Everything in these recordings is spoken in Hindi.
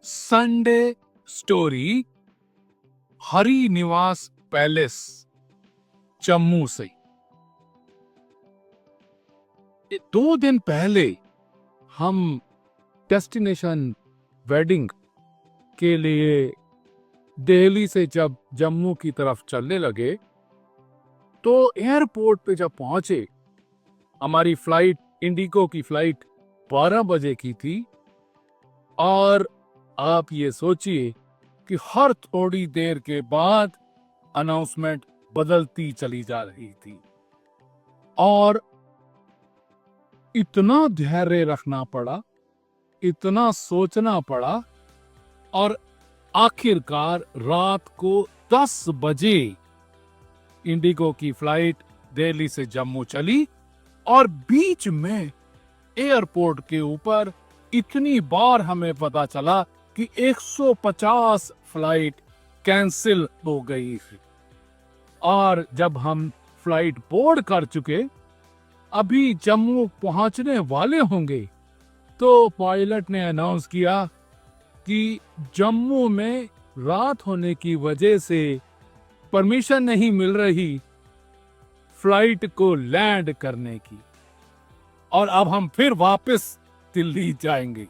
संडे स्टोरी हरि निवास पैलेस जम्मू से। 2 दिन पहले हम डेस्टिनेशन वेडिंग के लिए दिल्ली से जब जम्मू की तरफ चलने लगे तो एयरपोर्ट पे जब पहुंचे, हमारी फ्लाइट इंडिगो की फ्लाइट 12 बजे की थी और आप ये सोचिए कि हर थोड़ी देर के बाद अनाउंसमेंट बदलती चली जा रही थी और इतना धैर्य रखना पड़ा, इतना सोचना पड़ा और आखिरकार रात को 10 बजे इंडिगो की फ्लाइट दिल्ली से जम्मू चली और बीच में एयरपोर्ट के ऊपर इतनी बार हमें पता चला कि 150 फ्लाइट कैंसिल हो गई थी। और जब हम फ्लाइट बोर्ड कर चुके, अभी जम्मू पहुंचने वाले होंगे, तो पायलट ने अनाउंस किया कि जम्मू में रात होने की वजह से परमिशन नहीं मिल रही फ्लाइट को लैंड करने की और अब हम फिर वापस दिल्ली जाएंगे।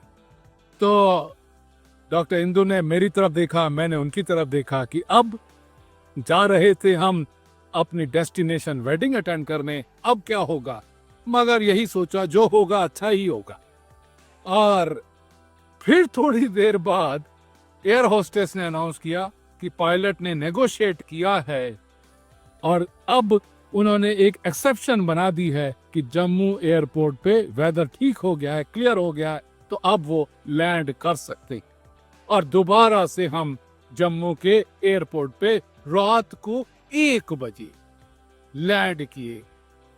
तो डॉक्टर इंदु ने मेरी तरफ देखा, मैंने उनकी तरफ देखा कि अब जा रहे थे हम अपनी डेस्टिनेशन वेडिंग अटेंड करने, अब क्या होगा, मगर यही सोचा जो होगा अच्छा ही होगा। और फिर थोड़ी देर बाद एयर होस्टेस ने अनाउंस किया कि पायलट ने नेगोशिएट किया है और अब उन्होंने एक एक्सेप्शन बना दी है कि जम्मू एयरपोर्ट पे वेदर ठीक हो गया है, क्लियर हो गया है, तो अब वो लैंड कर सकते और दोबारा से हम जम्मू के एयरपोर्ट पे रात को 1 बजे लैंड किए।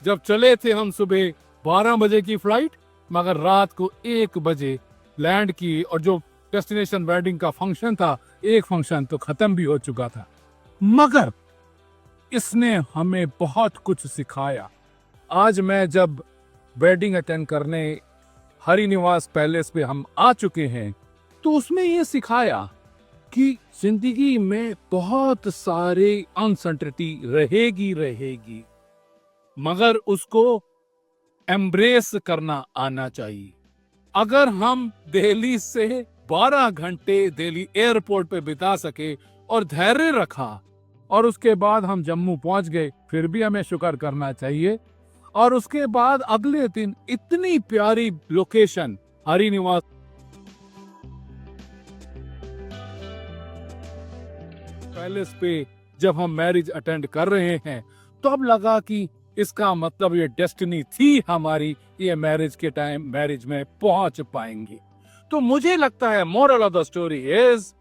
जब चले थे हम सुबह 12 बजे की फ्लाइट, मगर रात को 1 बजे लैंड की और जो डेस्टिनेशन वेडिंग का फंक्शन था, एक फंक्शन तो खत्म भी हो चुका था, मगर इसने हमें बहुत कुछ सिखाया। आज मैं जब वेडिंग अटेंड करने हरि निवास पैलेस पे हम आ चुके हैं, तो उसमें ये सिखाया कि जिंदगी में बहुत सारे अनसर्टेनिटी रहेगी, मगर उसको एम्ब्रेस करना आना चाहिए। अगर हम दिल्ली से 12 घंटे दिल्ली एयरपोर्ट पे बिता सके और धैर्य रखा और उसके बाद हम जम्मू पहुंच गए, फिर भी हमें शुक्र करना चाहिए। और उसके बाद अगले दिन इतनी प्यारी लोकेशन हरि निवास पैलेस पे जब हम मैरिज अटेंड कर रहे हैं, तो अब लगा कि इसका मतलब ये डेस्टिनी थी हमारी, ये मैरिज के टाइम मैरिज में पहुंच पाएंगे। तो मुझे लगता है moral of the story is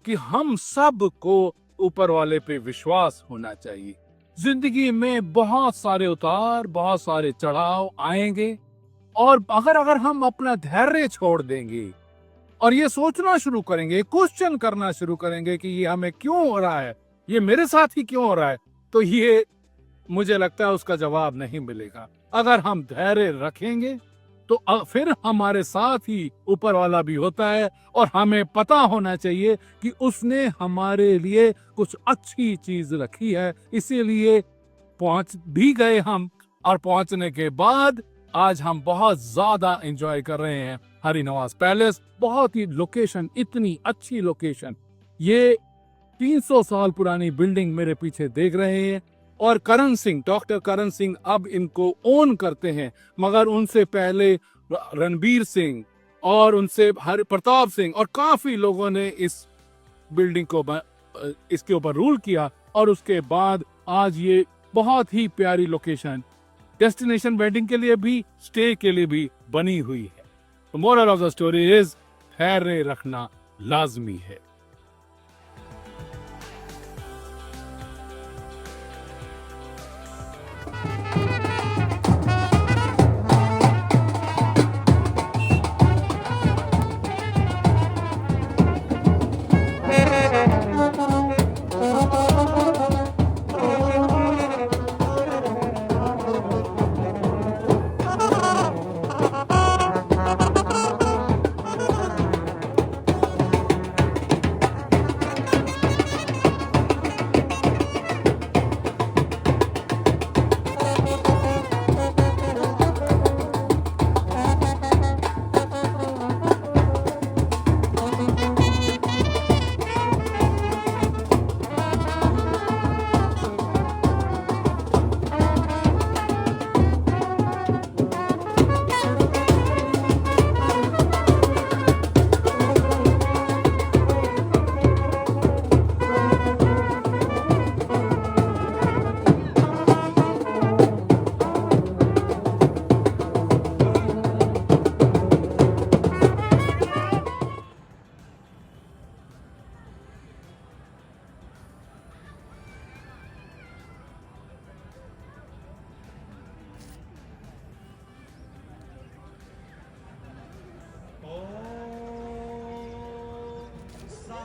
कि हम सब को ऊपर वाले पे विश्वास होना चाहिए। जिंदगी में बहुत सारे उतार, बहुत सारे चढ़ाव आएंगे और अगर हम अपना धैर्य छोड़ देंगे और ये सोचना शुरू करेंगे, क्वेश्चन करना शुरू करेंगे कि ये हमें क्यों हो रहा है, ये मेरे साथ ही क्यों हो रहा है, तो ये मुझे लगता है उसका जवाब नहीं मिलेगा। अगर हम धैर्य रखेंगे तो फिर हमारे साथ ही ऊपर वाला भी होता है और हमें पता होना चाहिए कि उसने हमारे लिए कुछ अच्छी चीज रखी है, इसीलिए पहुंच भी गए हम। और पहुंचने के बाद आज हम बहुत ज्यादा एंजॉय कर रहे हैं हरि निवास पैलेस। बहुत ही लोकेशन, इतनी अच्छी लोकेशन, ये 300 साल पुरानी बिल्डिंग मेरे पीछे देख रहे हैं और करण सिंह, डॉक्टर करण सिंह अब इनको ओन करते हैं, मगर उनसे पहले रणबीर सिंह और उनसे हरि प्रताप सिंह और काफी लोगों ने इस बिल्डिंग को इसके ऊपर रूल किया और उसके बाद आज ये बहुत ही प्यारी लोकेशन डेस्टिनेशन वेडिंग के लिए भी, स्टे के लिए भी बनी हुई है। तो moral of the story is धैर्य रखना लाजमी है।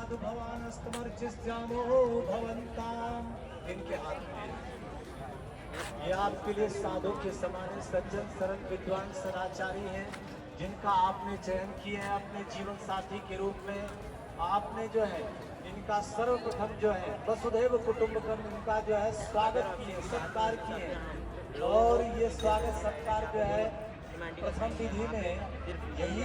साधु भवानस्तमर्चिष्यामो भवन्ताम। इनके हाथ में ये आपके लिए साधु के समान सज्जन सरल विद्वान सदाचारी हैं, जिनका आपने चयन किया है अपने जीवन साथी के रूप में। आपने जो है इनका सर्वप्रथम जो है वसुधैव कुटुंबकम इनका जो है स्वागत किए, सत्कार किए। और ये स्वागत सत्कार जो है प्रथम विधि में यही